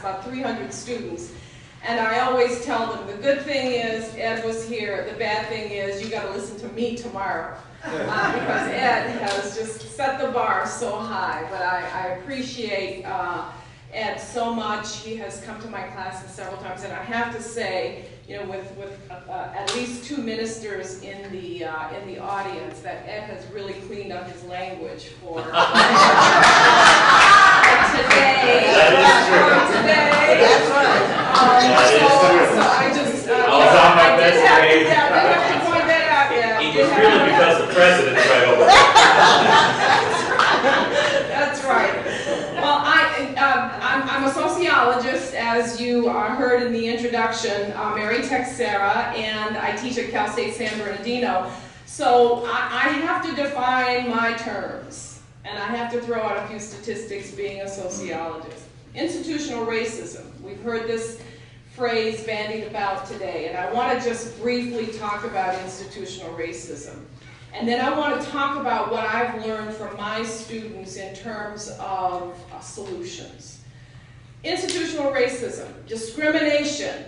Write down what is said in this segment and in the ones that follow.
about 300 students. And I always tell them, the good thing is Ed was here, the bad thing is you got to listen to me tomorrow. Because Ed has just set the bar so high. But I appreciate Ed so much. He has come to my classes several times, and I have to say, you know, with at least 2 ministers in the audience, that Ed has really cleaned up his language for today. That's right. So I just I did have to point that out. Yeah, it was really because the president's right over there. That's right. Well, I'm a sociologist, as you heard in the introduction, Mary Texira, and I teach at Cal State San Bernardino. So I have to define my terms, and I have to throw out a few statistics being a sociologist. Institutional racism. We've heard this phrase bandied about today, and I want to just briefly talk about institutional racism. And then I want to talk about what I've learned from my students in terms of solutions. Institutional racism, discrimination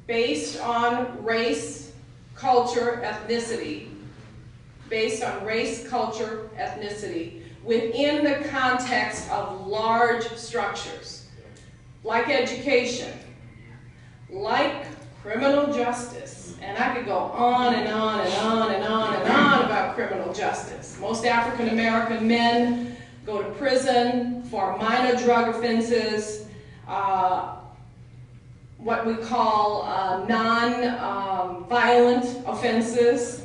based on race, culture, ethnicity, within the context of large structures, like education, like criminal justice, and I could go on and on and on and on and on about criminal justice. Most African American men go to prison for minor drug offenses, what we call non-violent offenses,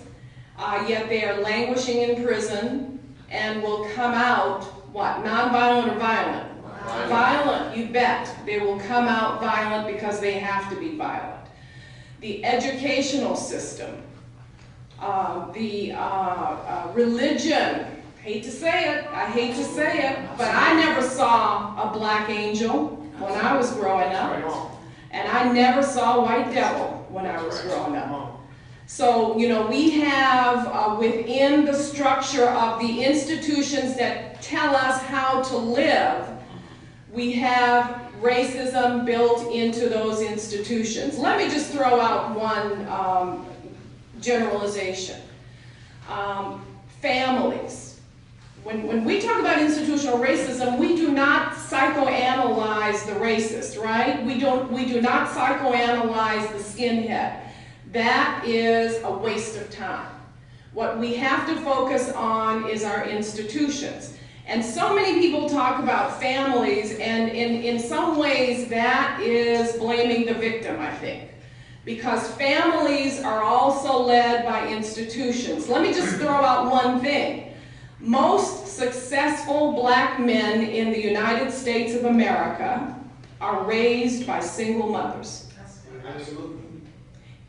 yet they are languishing in prison and will come out, what, non-violent or violent? Violent, you bet. They will come out violent because they have to be violent. The educational system, the religion, I hate to say it, but I never saw a black angel when I was growing up, and I never saw a white devil when I was growing up. So, you know, we have within the structure of the institutions that tell us how to live, we have racism built into those institutions. Let me just throw out one generalization. Families. When we talk about institutional racism, we do not psychoanalyze the racist, right? We do not psychoanalyze the skinhead. That is a waste of time. What we have to focus on is our institutions. And so many people talk about families, and in some ways that is blaming the victim, I think. Because families are also led by institutions. Let me just throw out one thing. Most successful black men in the United States of America are raised by single mothers. Absolutely.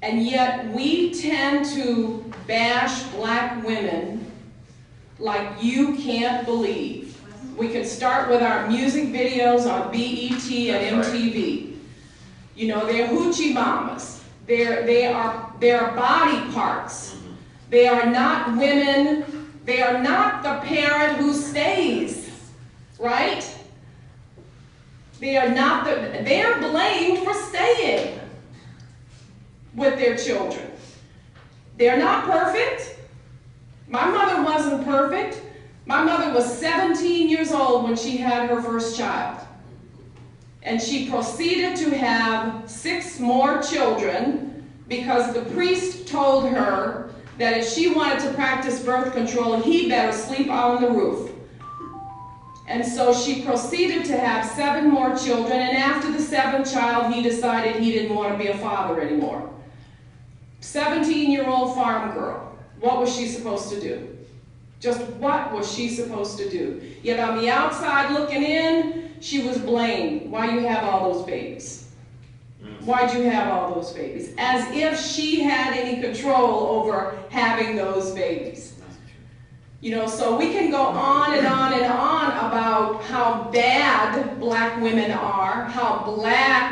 And yet we tend to bash black women like you can't believe. We can start with our music videos on BET and MTV. You know, they're hoochie mamas. They are body parts. They are not women. They are not the parent who stays, right? They're blamed for staying with their children. They're not perfect. My mother wasn't perfect. My mother was 17 years old when she had her first child. And she proceeded to have 6 more children because the priest told her that if she wanted to practice birth control, he better sleep on the roof. And so she proceeded to have 7 more children, and after the 7th child, he decided he didn't want to be a father anymore. 17-year-old farm girl. What was she supposed to do? Just what was she supposed to do? Yet on the outside looking in, she was blamed. Why you have all those babies? Why'd you have all those babies? As if she had any control over having those babies. You know, so we can go on and on and on about how bad black women are, how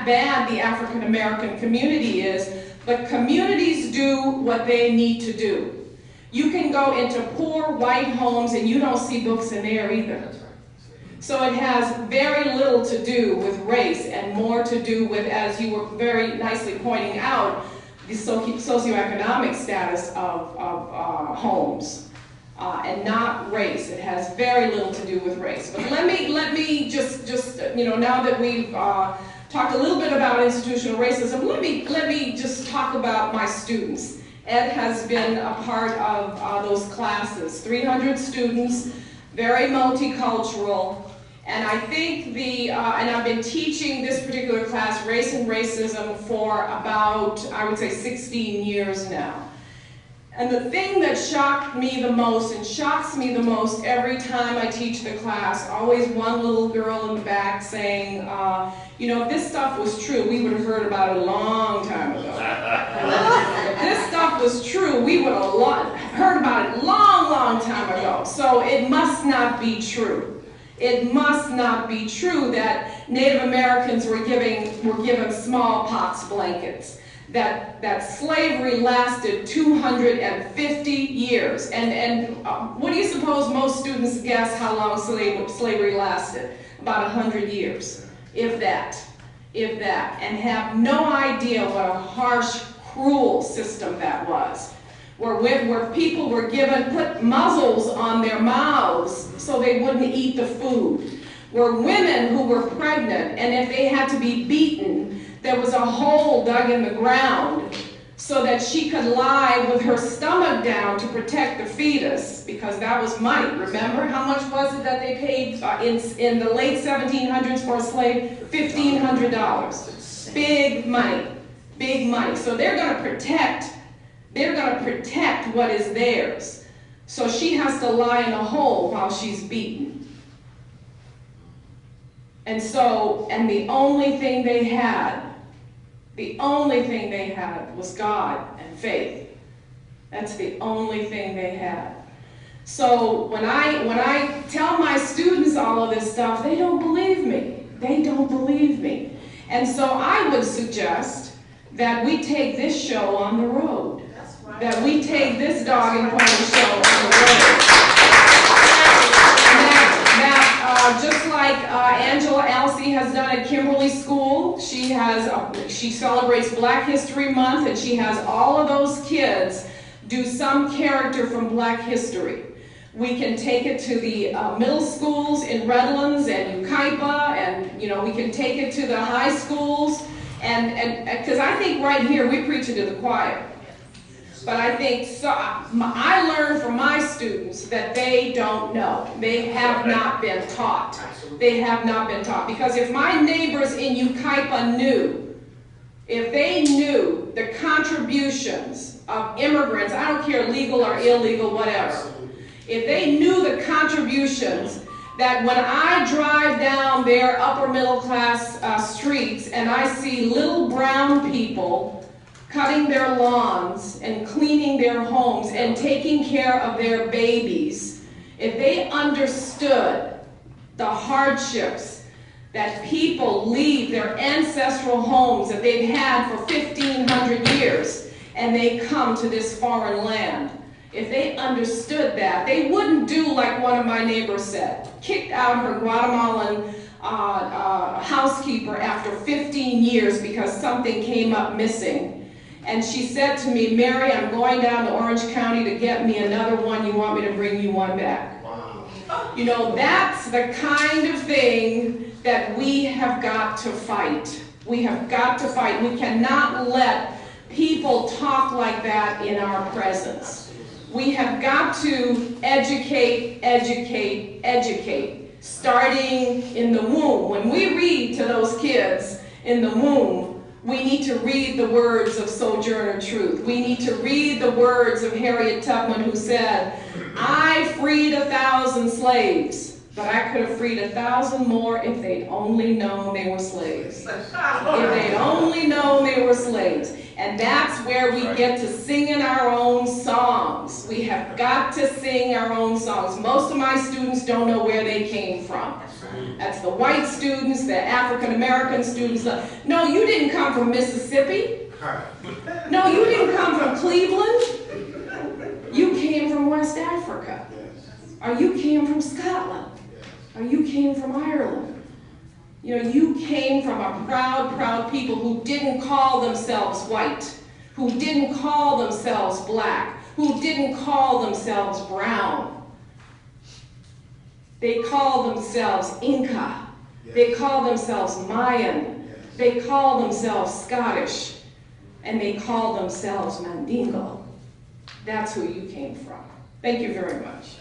bad the African American community is, but communities do what they need to do. You can go into poor white homes and you don't see books in there either. So it has very little to do with race and more to do with, as you were very nicely pointing out, the socioeconomic status of homes, and not race. It has very little to do with race. But let me just now that we've talked a little bit about institutional racism, let me just talk about my students. Ed has been a part of those classes, 300 students, very multicultural. And I think and I've been teaching this particular class, Race and Racism, for about, I would say, 16 years now. And the thing that shocked me the most, and shocks me the most every time I teach the class, always one little girl in the back saying, if this stuff was true, we would have heard about it a long time ago. If this stuff was true, we would have heard about it long time ago. So it must not be true. It must not be true that Native Americans were given smallpox blankets, that slavery lasted 250 years. And what do you suppose most students guess how long slavery lasted? About 100 years, if that, and have no idea what a harsh, cruel system that was. Where people were put muzzles on their mouths so they wouldn't eat the food. Where women who were pregnant, and if they had to be beaten, there was a hole dug in the ground so that she could lie with her stomach down to protect the fetus, because that was money. Remember how much was it that they paid in the late 1700s for a slave? $1,500. Big money, big money. So they're going to protect what is theirs. So she has to lie in a hole while she's beaten. And the only thing they had was God and faith. That's the only thing they had. So when I tell my students all of this stuff, they don't believe me. They don't believe me. And so I would suggest that we take this show on the road. That we take this dog and pony show on the road. That just like Angela Elsie has done at Kimberly School, she celebrates Black History Month, and she has all of those kids do some character from Black history. We can take it to the middle schools in Redlands and Ukaipa, and we can take it to the high schools, and because I think right here we preach it to the choir. But I think I learned from my students that they don't know. They have not been taught. They have not been taught. Because if my neighbors in Ukaipa knew, if they knew the contributions of immigrants, I don't care legal or illegal, whatever, if they knew the contributions that when I drive down their upper middle class streets and I see little brown people cutting their lawns and cleaning their homes and taking care of their babies, if they understood the hardships that people leave their ancestral homes that they've had for 1,500 years and they come to this foreign land, if they understood that, they wouldn't do like one of my neighbors said, kicked out her Guatemalan housekeeper after 15 years because something came up missing. And she said to me, Mary, I'm going down to Orange County to get me another one. You want me to bring you one back? Wow. That's the kind of thing that we have got to fight. We have got to fight. We cannot let people talk like that in our presence. We have got to educate, educate, educate, starting in the womb. When we read to those kids in the womb, we need to read the words of Sojourner Truth. We need to read the words of Harriet Tubman, who said, I freed 1,000 slaves, but I could have freed 1,000 more if they'd only known they were slaves. If they'd only known they were slaves. And that's where we get to singing our own songs. We have got to sing our own songs. Most of my students don't know where they came from. That's the white students, the African American students. No, you didn't come from Mississippi. No, you didn't come from Cleveland. You came from West Africa. Or you came from Scotland. You came from Ireland. You know, you came from a proud, proud people who didn't call themselves white, who didn't call themselves black, who didn't call themselves brown. They called themselves Inca. They called themselves Mayan. They called themselves Scottish. And they called themselves Mandingo. That's who you came from. Thank you very much.